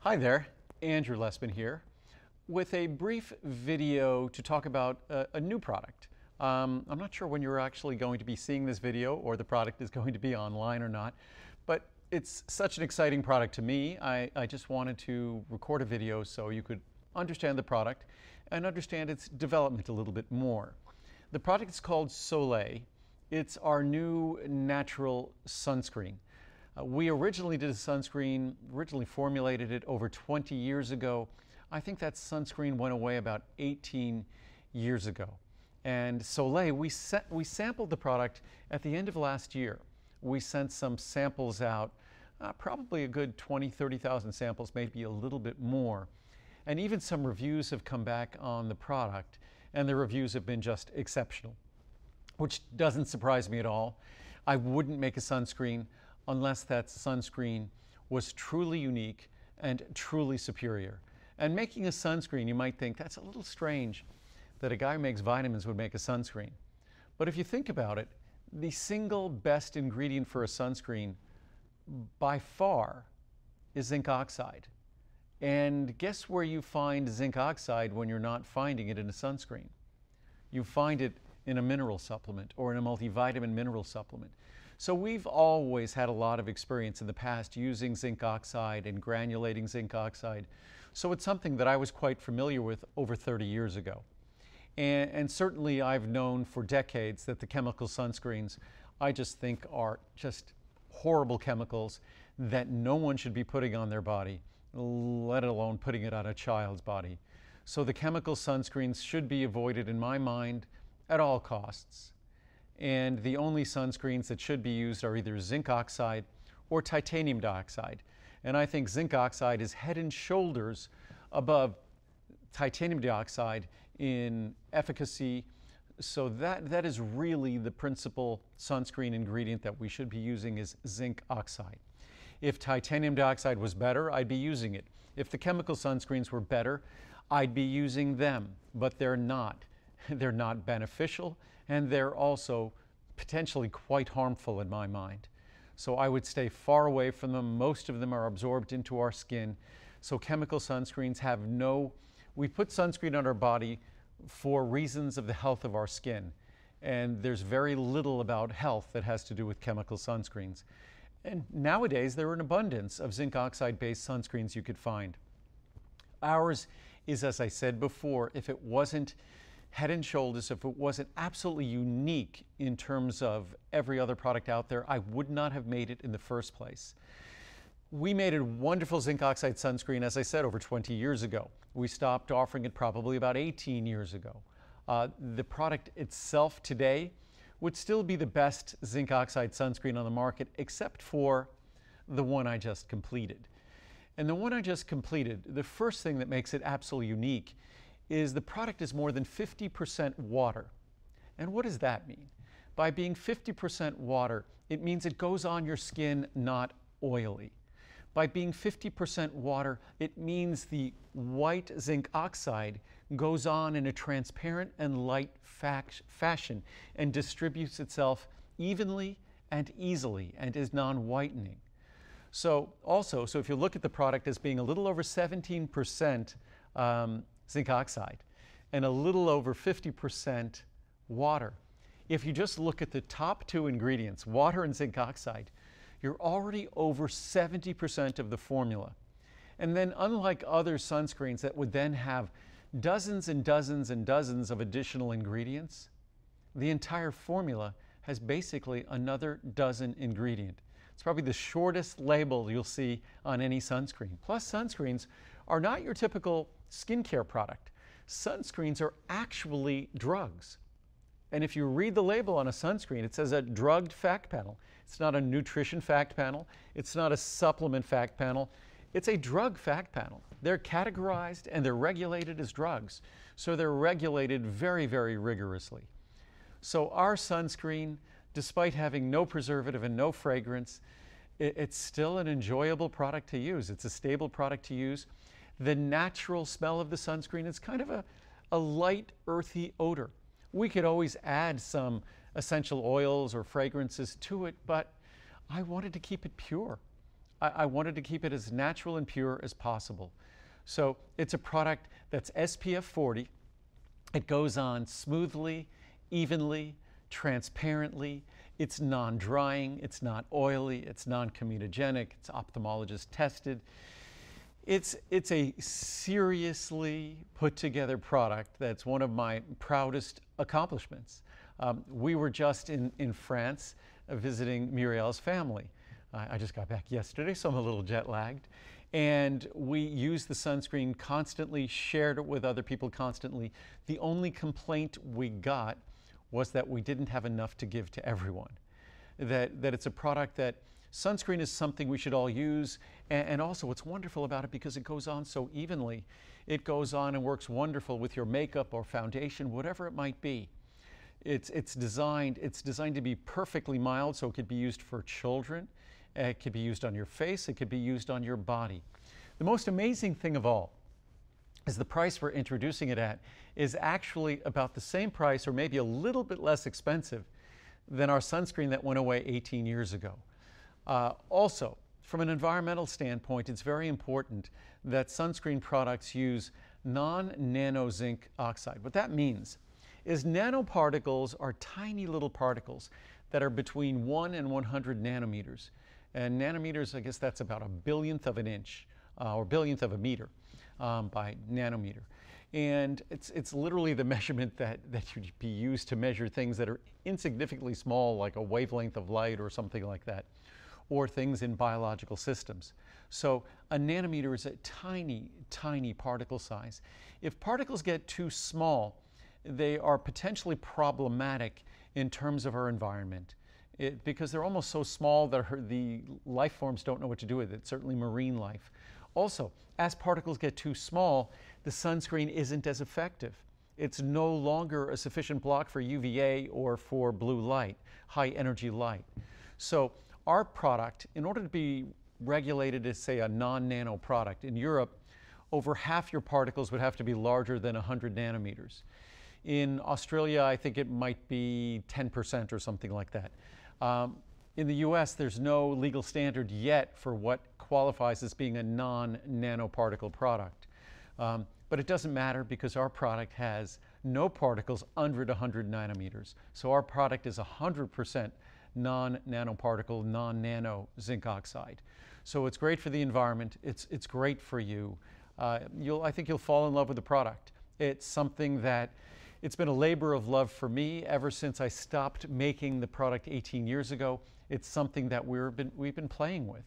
Hi there, Andrew Lessman here with a brief video to talk about a new product. I'm not sure when you're actually going to be seeing this video or the product is going to be online or not, but it's such an exciting product to me. I just wanted to record a video so you could understand the product and understand its development a little bit more. The product is called Soleil. It's our new natural sunscreen. We originally did a sunscreen, originally formulated it over 20 years ago. I think that sunscreen went away about 18 years ago. And Soleil, we sampled the product at the end of last year. We sent some samples out, probably a good 20, 30,000 samples, maybe a little bit more. And even some reviews have come back on the product, and the reviews have been just exceptional, which doesn't surprise me at all. I wouldn't make a sunscreen unless that sunscreen was truly unique and truly superior. And making a sunscreen, you might think, that's a little strange that a guy who makes vitamins would make a sunscreen. But if you think about it, the single best ingredient for a sunscreen by far is zinc oxide. And guess where you find zinc oxide when you're not finding it in a sunscreen? You find it in a mineral supplement or in a multivitamin mineral supplement. So we've always had a lot of experience in the past using zinc oxide and granulating zinc oxide. So it's something that I was quite familiar with over 30 years ago. And certainly I've known for decades that the chemical sunscreens I just think are just horrible chemicals that no one should be putting on their body, let alone putting it on a child's body. So the chemical sunscreens should be avoided in my mind at all costs. And the only sunscreens that should be used are either zinc oxide or titanium dioxide. And I think zinc oxide is head and shoulders above titanium dioxide in efficacy. So that is really the principal sunscreen ingredient that we should be using is zinc oxide. If titanium dioxide was better, I'd be using it. If the chemical sunscreens were better, I'd be using them, but they're not. They're not beneficial, and they're also potentially quite harmful in my mind. So I would stay far away from them. Most of them are absorbed into our skin. So chemical sunscreens have we put sunscreen on our body for reasons of the health of our skin. And there's very little about health that has to do with chemical sunscreens. And nowadays, there are an abundance of zinc oxide-based sunscreens you could find. Ours is, as I said before, if it wasn't head and shoulders, if it wasn't absolutely unique in terms of every other product out there, I would not have made it in the first place. We made a wonderful zinc oxide sunscreen, as I said, over 20 years ago. We stopped offering it probably about 18 years ago. The product itself today would still be the best zinc oxide sunscreen on the market, except for the one I just completed. And the one I just completed, the first thing that makes it absolutely unique is the product is more than 50% water. And what does that mean? By being 50% water, it means it goes on your skin not oily. By being 50% water, it means the white zinc oxide goes on in a transparent and light fashion and distributes itself evenly and easily and is non-whitening. So if you look at the product as being a little over 17% zinc oxide and a little over 50% water. If you just look at the top two ingredients, water and zinc oxide, you're already over 70% of the formula. And then unlike other sunscreens that would then have dozens and dozens and dozens of additional ingredients, the entire formula has basically another dozen ingredient. It's probably the shortest label you'll see on any sunscreen. Plus, sunscreens are not your typical skincare product. Sunscreens are actually drugs. And if you read the label on a sunscreen, it says a drugged fact panel. It's not a nutrition fact panel. It's not a supplement fact panel. It's a drug fact panel. They're categorized and they're regulated as drugs. So they're regulated very, very rigorously. So our sunscreen, despite having no preservative and no fragrance, it's still an enjoyable product to use. It's a stable product to use. The natural smell of the sunscreen is kind of a light, earthy odor. We could always add some essential oils or fragrances to it, but I wanted to keep it pure. I wanted to keep it as natural and pure as possible. So it's a product that's SPF 40. It goes on smoothly, evenly, transparently. It's non-drying, it's not oily, it's non-comedogenic, it's ophthalmologist tested. It's a seriously put together product that's one of my proudest accomplishments. We were just in France visiting Muriel's family. I just got back yesterday, so I'm a little jet lagged. And we used the sunscreen constantly, shared it with other people constantly. The only complaint we got was that we didn't have enough to give to everyone. That it's a product that sunscreen is something we should all use, and also what's wonderful about it, because it goes on so evenly. It goes on and works wonderful with your makeup or foundation, whatever it might be. It's designed to be perfectly mild, so it could be used for children. It could be used on your face. It could be used on your body. The most amazing thing of all is the price we're introducing it at is actually about the same price, or maybe a little bit less expensive than our sunscreen that went away 18 years ago. Also, from an environmental standpoint, it's very important that sunscreen products use non-nano zinc oxide. What that means is nanoparticles are tiny little particles that are between 1 and 100 nanometers. And nanometers, I guess that's about a billionth of an inch, or billionth of a meter by nanometer. And it's literally the measurement that should be used to measure things that are insignificantly small, like a wavelength of light or something like that, or things in biological systems. So a nanometer is a tiny, tiny particle size. If particles get too small, they are potentially problematic in terms of our environment. Because they're almost so small that the life forms don't know what to do with it, certainly marine life. Also, as particles get too small, the sunscreen isn't as effective. It's no longer a sufficient block for UVA or for blue light, high energy light. So our product, in order to be regulated as, say, a non-nano product, in Europe, over half your particles would have to be larger than 100 nanometers. In Australia, I think it might be 10% or something like that. In the US, there's no legal standard yet for what qualifies as being a non-nanoparticle product. But it doesn't matter, because our product has no particles under 100 nanometers. So our product is 100% non-nanoparticle, non-nano zinc oxide. So it's great for the environment. It's great for you. I think you'll fall in love with the product. It's something that it's been a labor of love for me ever since I stopped making the product 18 years ago. It's something that we've been playing with.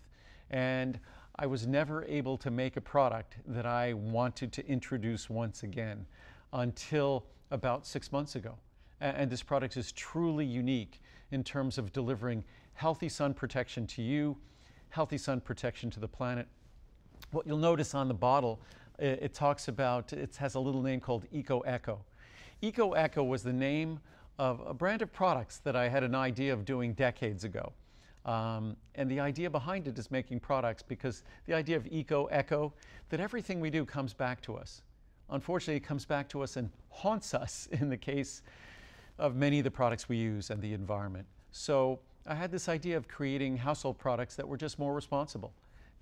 And I was never able to make a product that I wanted to introduce once again until about 6 months ago. And this product is truly unique in terms of delivering healthy sun protection to you, healthy sun protection to the planet. What you'll notice on the bottle, it talks about, it has a little name called Eco-Echo. Eco-Echo was the name of a brand of products that I had an idea of doing decades ago. And the idea behind it is making products, because the idea of Eco-Echo, that everything we do comes back to us. Unfortunately, it comes back to us and haunts us in the case of many of the products we use and the environment. So I had this idea of creating household products that were just more responsible.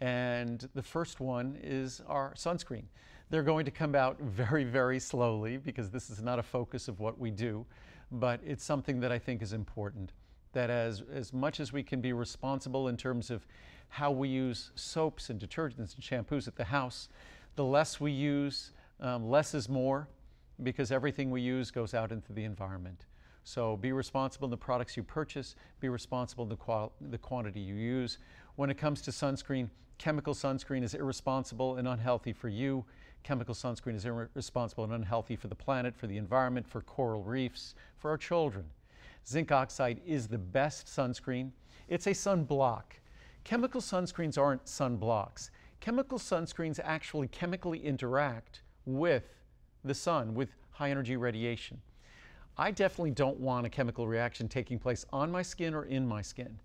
And the first one is our sunscreen. They're going to come out very, very slowly, because this is not a focus of what we do, but it's something that I think is important. That as much as we can be responsible in terms of how we use soaps and detergents and shampoos at the house, the less we use, less is more, because everything we use goes out into the environment. So be responsible in the products you purchase, be responsible in the quantity you use. When it comes to sunscreen, chemical sunscreen is irresponsible and unhealthy for you. Chemical sunscreen is irresponsible and unhealthy for the planet, for the environment, for coral reefs, for our children. Zinc oxide is the best sunscreen. It's a sunblock. Chemical sunscreens aren't sunblocks. Chemical sunscreens actually chemically interact with the sun, with high energy radiation. I definitely don't want a chemical reaction taking place on my skin or in my skin.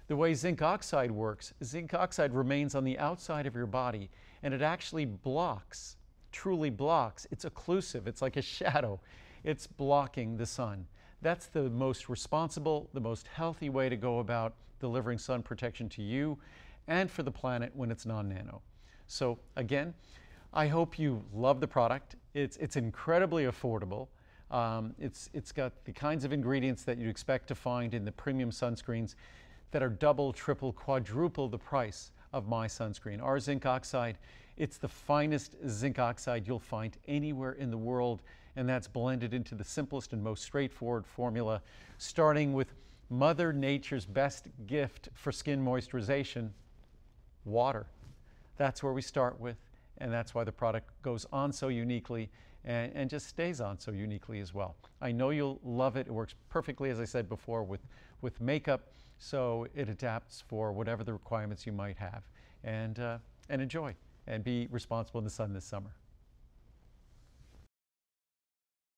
The way zinc oxide works, zinc oxide remains on the outside of your body, and it actually blocks, truly blocks. It's occlusive. It's like a shadow. It's blocking the sun. That's the most responsible, the most healthy way to go about delivering sun protection to you and for the planet when it's non-nano. So again, I hope you love the product. It's incredibly affordable. It's got the kinds of ingredients that you'd expect to find in the premium sunscreens that are double, triple, quadruple the price of my sunscreen. Our zinc oxide, it's the finest zinc oxide you'll find anywhere in the world, and that's blended into the simplest and most straightforward formula, starting with Mother Nature's best gift for skin moisturization, water. That's where we start with, and that's why the product goes on so uniquely and just stays on so uniquely as well. I know you'll love it. It works perfectly, as I said before, with makeup, so it adapts for whatever the requirements you might have. And enjoy, and be responsible in the sun this summer.